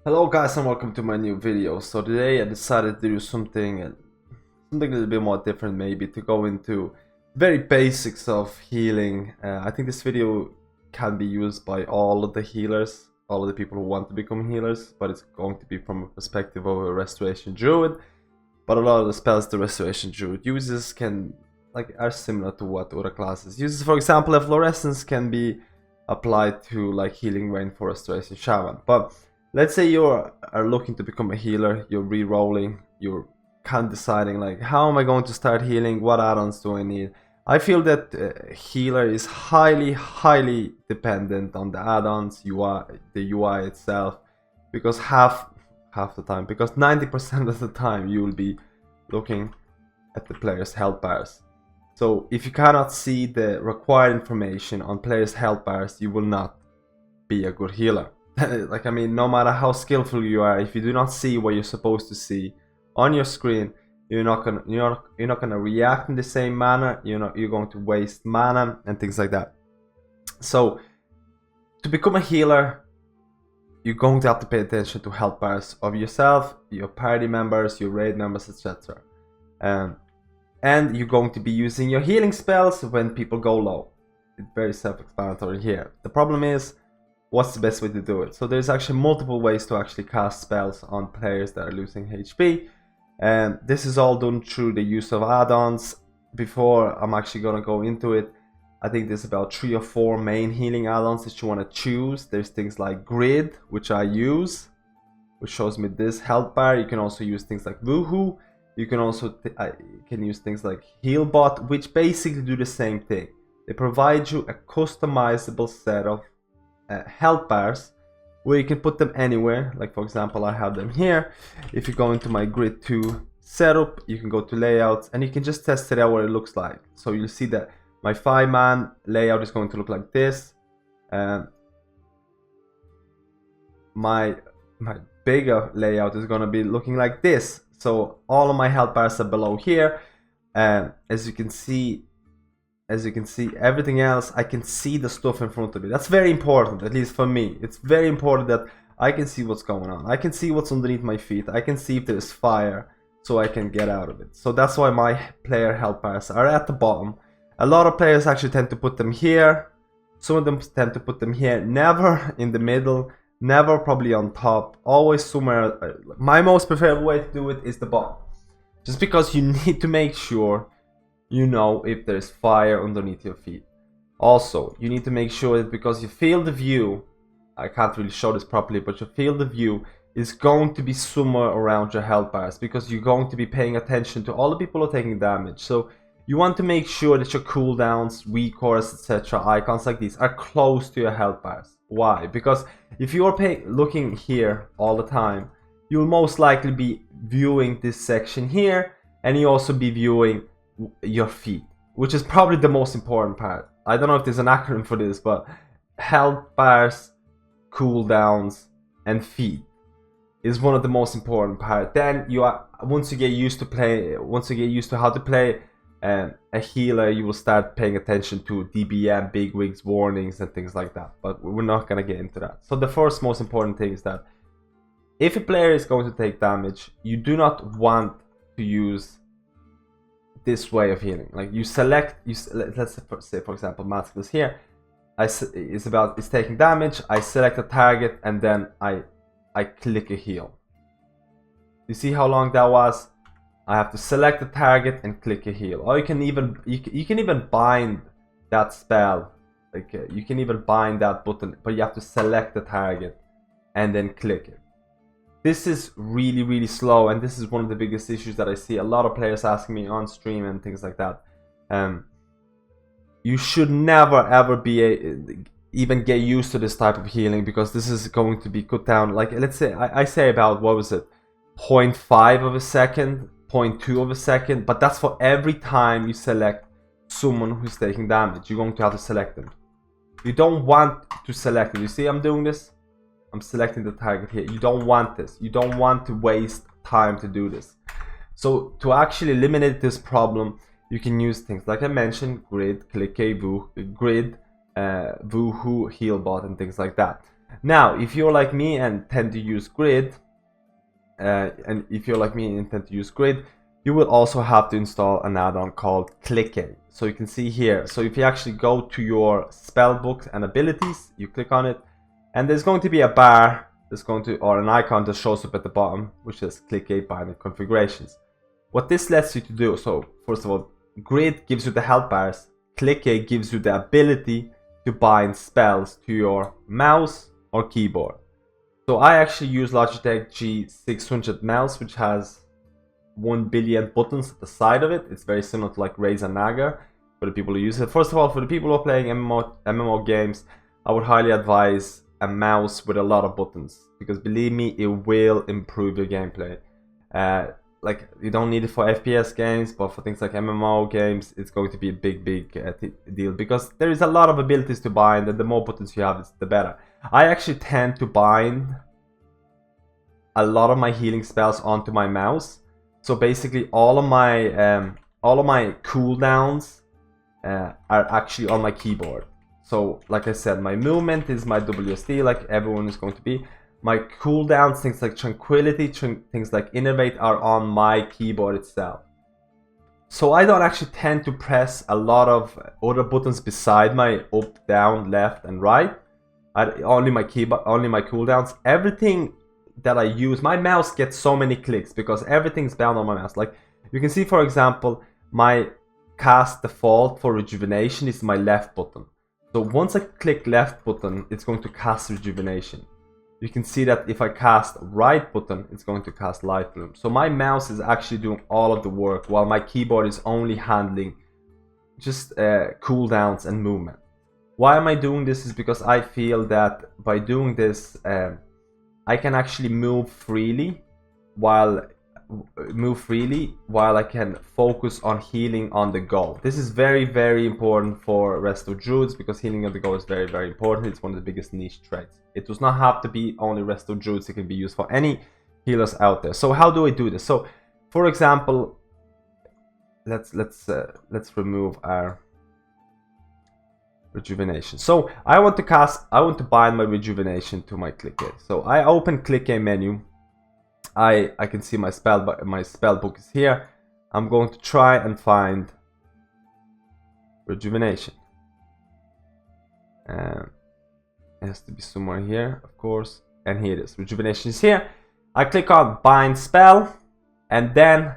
Hello guys and welcome to my new video. So today I decided to do something a little bit more different, maybe to go into very basics of healing. I think this video can be used by all of the healers, all of the people who want to become healers, but it's going to be from a perspective of a restoration druid. But a lot of the spells the restoration druid uses are similar to what other classes uses. For example, a fluorescence can be applied to like healing rain for restoration shaman. But let's say you are looking to become a healer, you're re-rolling, you're kind of deciding like, how am I going to start healing, what add-ons do I need? I feel that healer is highly dependent on the add-ons, the UI itself, because half the time, because 90% of the time you will be looking at the player's health bars. So if you cannot see the required information on players' health bars, you will not be a good healer. Like, I mean, no matter how skillful you are, if you do not see what you're supposed to see on your screen, you're not gonna react in the same manner. You're going to waste mana and things like that. So to become a healer, you're going to have to pay attention to health bars of yourself, your party members, your raid members, etc. And you're going to be using your healing spells when people go low. It's very self-explanatory here. The problem is, what's the best way to do it? So there's actually multiple ways to actually cast spells on players that are losing HP. And this is all done through the use of add-ons. Before I'm actually going to go into it, I think there's about 3 or 4 main healing add-ons that you want to choose. There's things like Grid, which I use, which shows me this health bar. You can also use things like VuhDo. You can also use things like HealBot, which basically do the same thing. They provide you a customizable set of health bars where you can put them anywhere. Like, for example, I have them here. If you go into my Grid2 setup, you can go to layouts and you can just test it out what it looks like. So you'll see that my 5-man layout is going to look like this. My bigger layout is going to be looking like this. So all of my health bars are below here, and as you can see everything else, I can see the stuff in front of me. That's very important, at least for me. It's very important that I can see what's going on. I can see what's underneath my feet. I can see if there's fire, so I can get out of it. So that's why my player health bars are at the bottom. A lot of players actually tend to put them here. Some of them tend to put them here, never in the middle. Never probably on top, always somewhere. My most preferred way to do it is the bottom. Just because you need to make sure you know if there's fire underneath your feet. Also, you need to make sure that because you feel the view, I can't really show this properly, but your field of view is going to be somewhere around your health bars, because you're going to be paying attention to all the people who are taking damage. So you want to make sure that your cooldowns, recores, etc., icons like these are close to your health bars. Why? Because if you are looking here all the time, you'll most likely be viewing this section here, and you also be viewing your feet, which is probably the most important part. I don't know if there's an acronym for this, but health bars, cooldowns, and feet is one of the most important part. Then once you get used to how to play a healer, you will start paying attention to DBM, big wigs, warnings, and things like that. But we're not gonna get into that. So the first most important thing is that if a player is going to take damage, you do not want to use this way of healing. Like, let's say, for example, MadSkillz here. It's taking damage. I select a target and then I click a heal. You see how long that was? I have to select the target and click a heal. Or you can even bind that spell. Like, you can even bind that button, but you have to select the target and then click it. This is really slow, and this is one of the biggest issues that I see a lot of players asking me on stream and things like that. You should never ever even get used to this type of healing, because this is going to be cut down. Like, let's say I say about, what was it, 0.5 of a second, 0.2 of a second, but that's for every time you select someone who's taking damage. You're going to have to select them. You don't want to select it. You see I'm doing this? I'm selecting the target here. You don't want this. You don't want to waste time to do this. So to actually eliminate this problem, you can use things like I mentioned, Grid, Clique, VuhDo, HealBot, and things like that. Now, if you're like me and tend to use Grid, you will also have to install an add-on called Clique. So you can see here, so if you actually go to your spell book and abilities, you click on it, and there's going to be a bar or an icon that shows up at the bottom, which says Clique binding configurations. What this lets you to do, so first of all, Grid gives you the health bars, Clique gives you the ability to bind spells to your mouse or keyboard. So I actually use Logitech G600 mouse, which has 1 billion buttons at the side of it. It's very similar to like Razer Naga for the people who use it. First of all, for the people who are playing MMO games, I would highly advise a mouse with a lot of buttons, because believe me, it will improve your gameplay. Like, you don't need it for FPS games, but for things like MMO games, it's going to be a big deal, because there is a lot of abilities to bind, and the more buttons you have, the better. I actually tend to bind a lot of my healing spells onto my mouse. So basically, all of my cooldowns are actually on my keyboard. So, like I said, my movement is my WSD, like everyone is going to be. My cooldowns, things like Tranquility, things like Innovate, are on my keyboard itself. So I don't actually tend to press a lot of other buttons beside my up, down, left, and right. Only my keyboard, only my cooldowns. Everything that I use, my mouse gets so many clicks because everything's bound on my mouse. Like you can see, for example, my cast default for rejuvenation is my left button. So once I click left button, it's going to cast rejuvenation. You can see that if I cast right button, it's going to cast light bloom. So my mouse is actually doing all of the work, while my keyboard is only handling just cooldowns and movement. Why am I doing this? Is because I feel that by doing this, I can actually move freely while I can focus on healing on the go. This is very important for Resto Druids, because healing on the go is very important. It's one of the biggest niche traits. It does not have to be only Resto Druids. It can be used for any healers out there. So how do I do this? So for example, let's remove our rejuvenation. So I want to bind my rejuvenation to my Clique. So I open Clique menu. I can see my spell book is here. I'm going to try and find rejuvenation. It has to be somewhere here, of course, and here it is. Rejuvenation is here. I click on bind spell, and then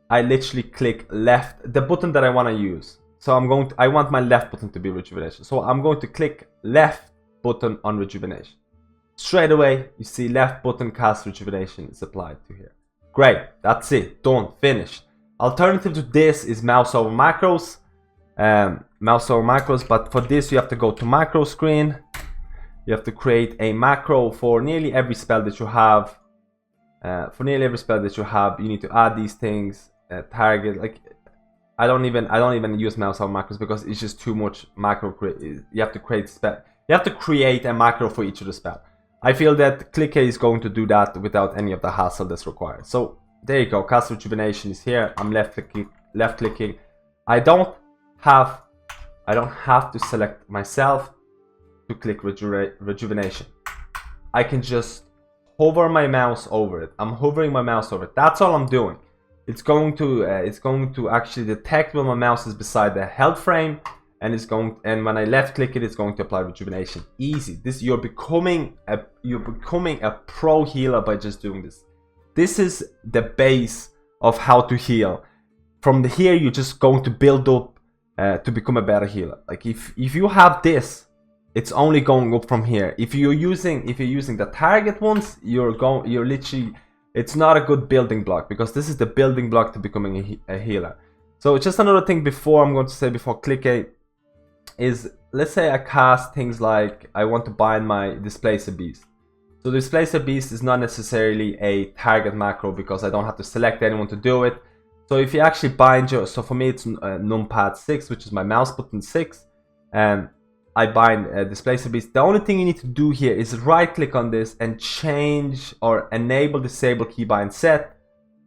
I literally click left, the button that I want to use. So I want my left button to be rejuvenation. So I'm going to click left button on rejuvenation. Straight away, you see left button cast rejuvenation is applied to here. Great, that's it, done, finished. Alternative to this is mouse over macros. But for this you have to go to macro screen. You have to create a macro for nearly every spell that you have. You need to add these things. Target, like I don't even use mouse over macros because it's just too much macro. You have to create a macro for each of the spell. I feel that Clique is going to do that without any of the hassle that's required. So there you go. Cast rejuvenation is here. I'm left clicking. I don't have to select myself to click rejuvenation. I can just hover my mouse over it. I'm hovering my mouse over it. That's all I'm doing. It's going to actually detect when my mouse is beside the health frame, and when I left click it, it's going to apply rejuvenation. Easy. You're becoming a pro healer by just doing this. This is the base of how to heal. From here, you're just going to build up to become a better healer. Like if you have this, it's only going up from here. If you're using the target ones, you're literally, it's not a good building block, because this is the building block to becoming a healer. So just another thing before Clique is, let's say I cast things like I want to bind my Displacer Beast. So Displacer Beast is not necessarily a target macro because I don't have to select anyone to do it. So if you actually bind so for me it's numpad 6, which is my mouse button 6, and I bind Displacer Beast. The only thing you need to do here is right click on this and change or enable disable keybind set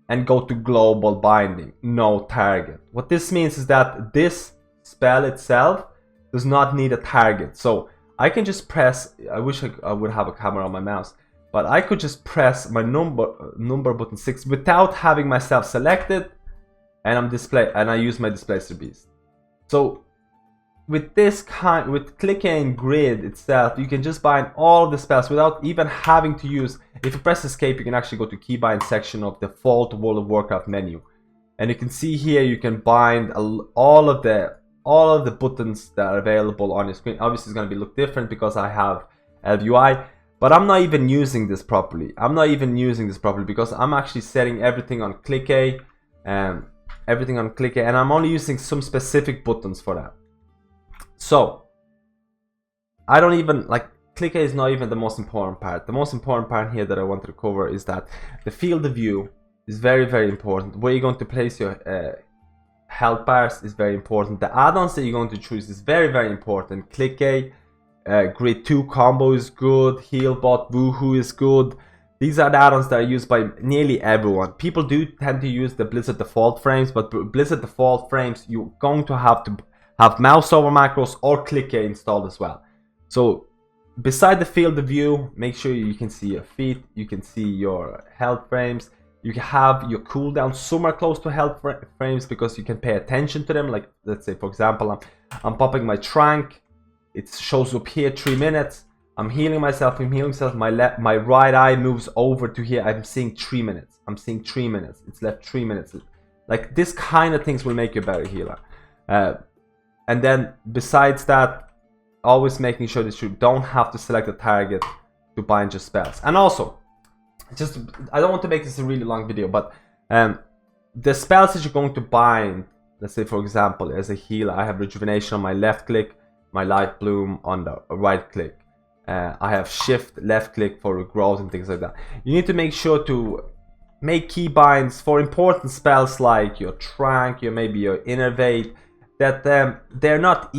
and go to global binding, no target. What this means is that this spell itself does not need a target. So I can just press, I wish I would have a camera on my mouse, but I could just press my number button 6 without having myself selected, and I use my displacer beast. So with with Clique and Grid itself, you can just bind all of the spells without even having to use. If you press escape, you can actually go to keybind section of the default World of Warcraft menu, and you can see here you can bind all of the buttons that are available on your screen. Obviously it's going to look different because I have LUI, but I'm not even using this properly. Because I'm actually setting everything on Clique and I'm only using some specific buttons for that. So I don't even like, Clique is not even the most important part. The most important part here that I wanted to cover is that the field of view is very, very important. Where you're going to place your health bars is very important. The add-ons that you're going to choose is very, very important. Clique, Grid2 combo is good. HealBot, VuhDo is good. These are the add-ons that are used by nearly everyone. People do tend to use the Blizzard default frames, but Blizzard default frames, you're going to have mouse over macros or Clique installed as well. So beside the field of view, make sure you can see your feet, you can see your health frames. You can have your cooldown somewhere close to health frames because you can pay attention to them. Like, let's say, for example, I'm popping my trank. It shows up here 3 minutes. I'm healing myself. My right eye moves over to here. I'm seeing 3 minutes. It's left 3 minutes. Like, this kind of things will make you a better healer. And then besides that, always making sure that you don't have to select a target to bind your spells. And also, I don't want to make this a really long video, but the spells that you're going to bind, let's say for example, as a healer, I have rejuvenation on my left click, my light bloom on the right click. I have shift left click for regrowth and things like that. You need to make sure to make key binds for important spells like your trank, maybe your innervate, that they're not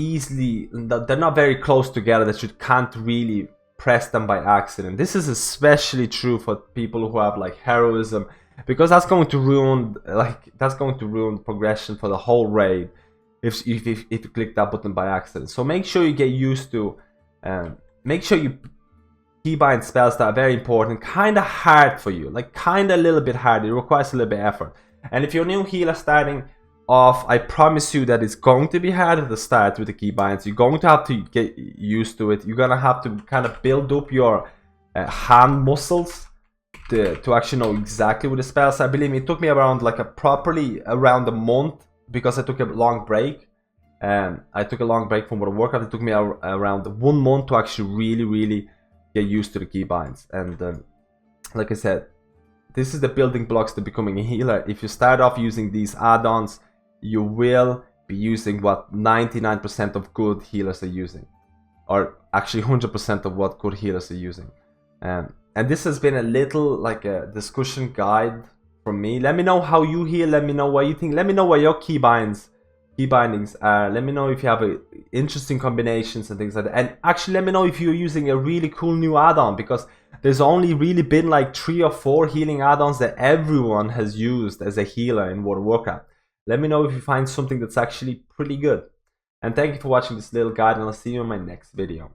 very close together, that you can't really press them by accident. This is especially true for people who have like heroism, because that's going to ruin progression for the whole raid if you click that button by accident. So make sure you get used to make sure you keybind spells that are very important, kind of hard for you, like kind of a little bit hard. It requires a little bit of effort. And if you're a new healer starting off, I promise you that it's going to be hard at the start with the keybinds. You're going to have to get used to it. You're gonna have to kind of build up your hand muscles to actually know exactly what the spells are. Believe me, it took me around around a month, because I took a long break. I took a long break from World of Warcraft. It took me around 1 month to actually really get used to the keybinds. And like I said, this is the building blocks to becoming a healer. If you start off using these add-ons, you will be using what 99% of good healers are using, or actually 100% of what good healers are using. And this has been a little like a discussion guide from me. Let me know how you heal. Let me know what you think. Let me know what your key bindings are. Let me know if you have interesting combinations and things like that. And actually let me know if you're using a really cool new add-on, because there's only really been like 3 or 4 healing add-ons that everyone has used as a healer in World of Warcraft. Let me know if you find something that's actually pretty good. And thank you for watching this little guide, and I'll see you in my next video.